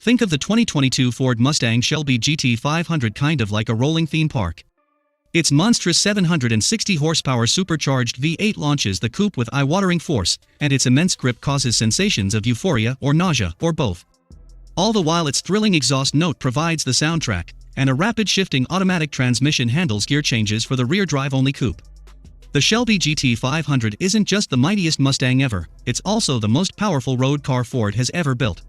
Think of the 2022 Ford Mustang Shelby GT500 kind of like a rolling theme park. Its monstrous 760 horsepower supercharged V8 launches the coupe with eye-watering force, and its immense grip causes sensations of euphoria or nausea, or both. All the while its thrilling exhaust note provides the soundtrack, and a rapid shifting automatic transmission handles gear changes for the rear drive-only coupe. The Shelby GT500 isn't just the mightiest Mustang ever, it's also the most powerful road car Ford has ever built.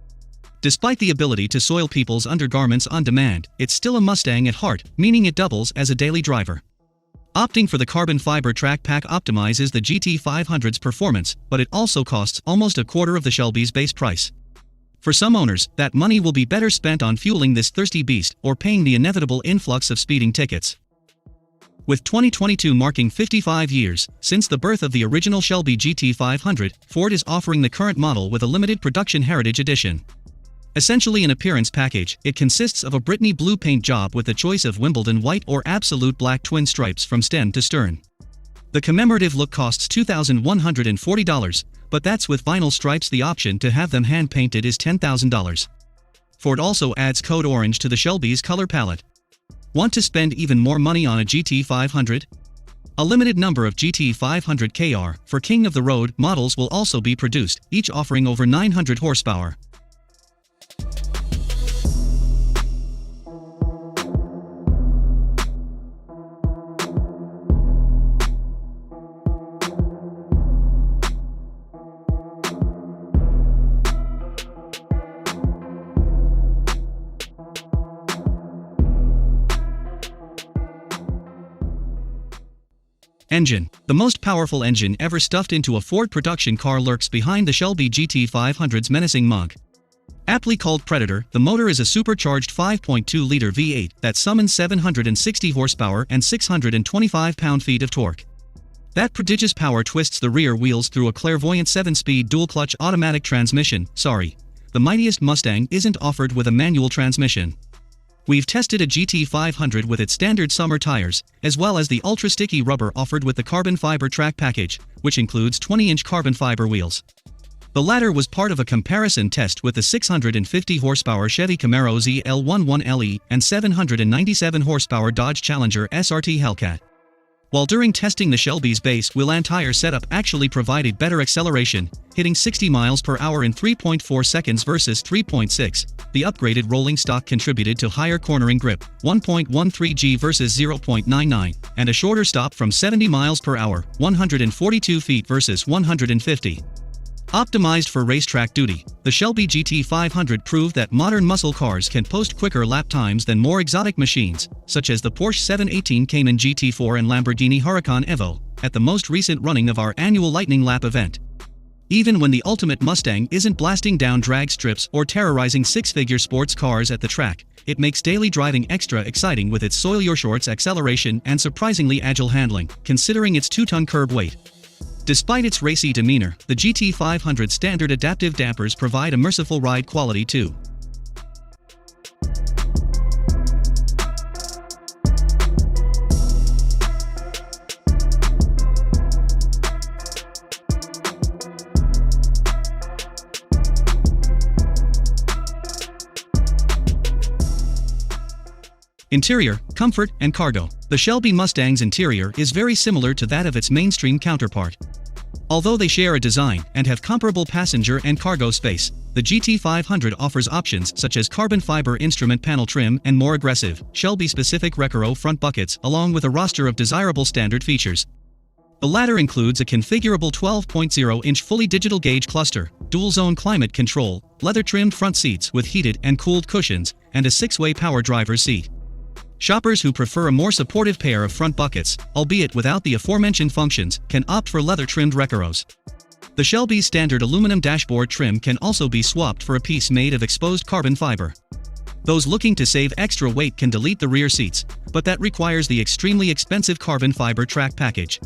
Despite the ability to soil people's undergarments on demand, it's still a Mustang at heart, meaning it doubles as a daily driver. Opting for the carbon fiber track pack optimizes the GT500's performance, but it also costs almost a quarter of the Shelby's base price. For some owners, that money will be better spent on fueling this thirsty beast or paying the inevitable influx of speeding tickets. With 2022 marking 55 years since the birth of the original Shelby GT500, Ford is offering the current model with a limited production Heritage Edition. Essentially an appearance package, it consists of a Brittany blue paint job with the choice of Wimbledon white or absolute black twin stripes from stem to stern. The commemorative look costs $2,140, but that's with vinyl stripes. The option to have them hand-painted is $10,000. Ford also adds Code Orange to the Shelby's color palette. Want to spend even more money on a GT500? A limited number of GT500 KR for King of the Road models will also be produced, each offering over 900 horsepower. Engine. The most powerful engine ever stuffed into a Ford production car lurks behind the Shelby GT500's menacing mug. Aptly called Predator, the motor is a supercharged 5.2-liter V8 that summons 760 horsepower and 625 pound-feet of torque. That prodigious power twists the rear wheels through a clairvoyant 7-speed dual-clutch automatic transmission. Sorry, the mightiest Mustang isn't offered with a manual transmission. We've tested a GT500 with its standard summer tires, as well as the ultra-sticky rubber offered with the carbon fiber track package, which includes 20-inch carbon fiber wheels. The latter was part of a comparison test with the 650 horsepower Chevy Camaro ZL11LE and 797 horsepower Dodge Challenger SRT Hellcat. While during testing the Shelby's base wheel and tire setup actually provided better acceleration, hitting 60 miles per hour in 3.4 seconds versus 3.6, the upgraded rolling stock contributed to higher cornering grip, 1.13 G versus 0.99, and a shorter stop from 70 miles per hour, 142 feet versus 150. Optimized for racetrack duty, the Shelby GT500 proved that modern muscle cars can post quicker lap times than more exotic machines, such as the Porsche 718 Cayman GT4 and Lamborghini Huracan Evo, at the most recent running of our annual Lightning Lap event. Even when the ultimate Mustang isn't blasting down drag strips or terrorizing six-figure sports cars at the track, it makes daily driving extra exciting with its soil-your-shorts acceleration and surprisingly agile handling, considering its 2-ton curb weight. Despite its racy demeanor, the GT500 standard adaptive dampers provide a merciful ride quality too. Interior, comfort, and cargo. The Shelby Mustang's interior is very similar to that of its mainstream counterpart. Although they share a design and have comparable passenger and cargo space, the GT500 offers options such as carbon fiber instrument panel trim and more aggressive, Shelby-specific Recaro front buckets along with a roster of desirable standard features. The latter includes a configurable 12.0-inch fully digital gauge cluster, dual-zone climate control, leather-trimmed front seats with heated and cooled cushions, and a 6-way power driver's seat. Shoppers who prefer a more supportive pair of front buckets, albeit without the aforementioned functions, can opt for leather-trimmed Recaros. The Shelby's standard aluminum dashboard trim can also be swapped for a piece made of exposed carbon fiber. Those looking to save extra weight can delete the rear seats, but that requires the extremely expensive carbon fiber track package.